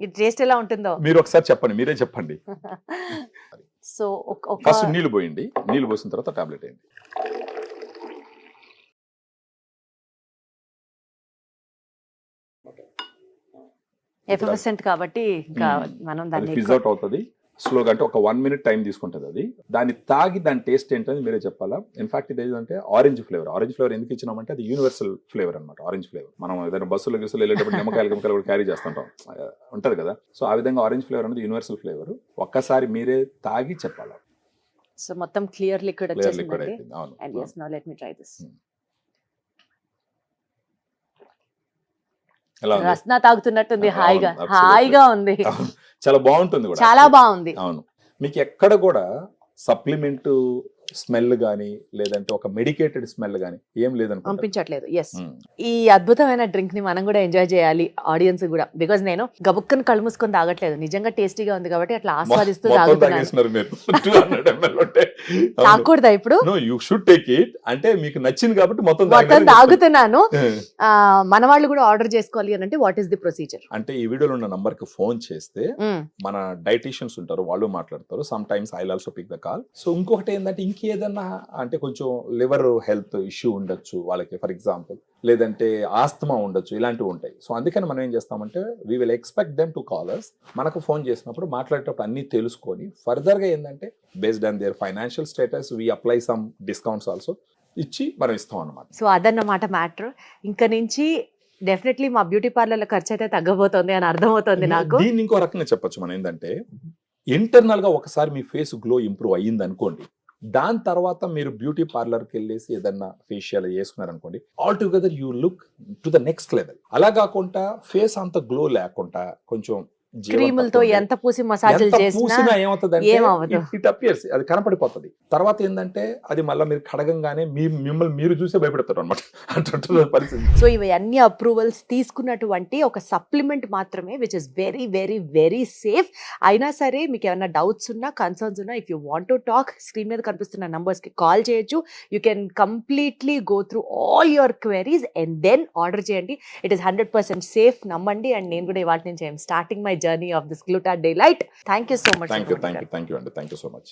ఈ టేస్ట్ ఎలా ఉంటుందో. మీరు ఒకసారి చెప్పండి, మీరే చెప్పండి. సో ఫస్ట్ నీళ్ళు పోయండి, నీళ్ళు పోసిన తర్వాత టాబ్లెట్ వేయండి. ఎఫర్వెసెంట్ కాబట్టి ఇంకా మనం దాన్ని ఫిజ్ అవుట్ అవుతుంది స్లోగా, అంటే ఒక 1 minute టైం తీసుకుంటుంది అది. దాన్ని తాగి దాని టేస్ట్ ఏంటని మీరే చెప్పాలా. ఇన్ఫాక్ట్ ఇది ఏంటంటే ఆరెంజ్ ఫ్లేవర్ ఎందుకు ఇచ్చినామంటే అది యూనివర్సల్ ఫ్లేవర్ అనమాట. ఆరెంజ్ ఫ్లేవర్ మనం ఏదైనా బస్సులో గిస్సులు వెళ్ళేటప్పుడు నిమ్మకాయలు కూడా క్యారీ చేస్తుంటాం, ఉంటది కదా. సో ఆ విధంగా ఆరెంజ్ ఫ్లేవర్ అనేది యూనివర్సల్ ఫ్లేవర్. ఒక్కసారి మీరే తాగి చెప్పాలా. సో మొత్తం క్లియర్ లిక్విడ్ వచ్చేసింది. అవును. And yes, now let me try this. Rasna తాగుతున్నట్టుంది, హాయిగా ఉంది. చాలా బాగుంటుంది కూడా, చాలా బాగుంది. అవును. మీకు ఎక్కడ కూడా సప్లిమెంట్ స్మెల్ గానీ లేదంటే ఒక మెడికేటెడ్ స్మెల్ గానీ ఏం లేదని పంపించట్లేదు. ఎస్, ఈ అద్భుతమైన డ్రింక్ ని మనం కూడా ఎంజాయ్ చేయాలి, ఆడియన్స్ కూడా. బికాజ్ నేను గబుక్కని కళ్ళు మూసుకొని తాగట్లేదు, నిజంగా టేస్టీగా ఉంది కాబట్టి అట్లా ఆస్వాదిస్తూ తాగకూడదా ఇప్పుడు? యూ షుడ్ టేక్ ఇట్, అంటే మీకు నచ్చింది కాబట్టి మొత్తం తాగుతున్నాను. మన వాళ్ళు కూడా ఆర్డర్ చేసుకోవాలి అని అంటే వాట్ ఈస్ ది ప్రొసీజర్? అంటే ఈ వీడియోలో ఉన్న నంబర్ కి ఫోన్ చేస్తే మన డైటీషియన్స్ ఉంటారు, వాళ్ళు మాట్లాడతారు. Sometimes I also pick the call. So ఇంకొకటి ఏంటంటే ఇంకేదన్నా అంటే కొంచెం లివర్ హెల్త్ ఇష్యూ ఉండొచ్చు వాళ్ళకి, ఫర్ ఎగ్జాంపుల్, లేదంటే ఆస్తమా ఉండొచ్చు, ఇలాంటివి ఉంటాయి. సో అందుకని మనం ఏం చేస్తామంటే we will expect them to call us. మనకు ఫోన్ చేసినప్పుడు మాట్లాడేటప్పుడు అన్ని తెలుసుకొని ఫర్దర్ గా ఏంటంటే based on their financial status we apply some discounts also ఇచ్చి మనం ఇస్తాం అన్నమాట. సో అదన్నమాట మ్యాటర్. ఇంకా నుంచి డెఫినెట్లీ మా బ్యూటీ పార్లర్ల ఖర్చు అయితే తగ్గబోతోంది అని అర్థమవుతుంది నాకు. దీన్ని ఇంకో రకంగా చెప్పొచ్చు మనం ఏంటంటే ఇంటర్నల్ గా ఒకసారి మీ ఫేస్ గ్లో ఇంప్రూవ్ అయ్యింది అనుకోండి, దాని తర్వాత మీరు బ్యూటీ పార్లర్కి వెళ్ళేసి ఏదన్నా ఫేషియల్ చేసుకున్నారనుకోండి, all together you look to the next level. అలా కాకుండా ఫేస్ అంత గ్లో లేకుండా కొంచెం క్రీములతో ఎంత పూసి మసాజులు చేసినా ఏమవుతుంది, ఇట్ అపియర్స్, అది కనపడిపోతుంది. తర్వాత ఏంటంటే అది మళ్ళీ మీరు కడగంగానే మిమ్మల్ని మీరు చూసే భయపడతారు అనమాట పరిస్థితి. సో ఇవి అన్ని అప్రూవల్స్ తీసుకున్నటువంటి ఒక సప్లిమెంట్ మాత్రమే, which is very very very safe. అయినా సరే మీకు ఏమైనా డౌట్స్ ఉన్నా, కన్సర్న్స్ ఉన్నా, if you want to talk, screen మీద కనిపిస్తున్న నంబర్స్ కి కాల్ చేయొచ్చు. You can completely go through all your queries and then order చేయండి. ఇట్ ఈస్ 100% సేఫ్, నమ్మండి. అండ్ నేను కూడా ఇవాళ నుంచి I'm starting my journey of this Gluta Daylight. Thank you so much. Thank you, Andy. Thank you so much.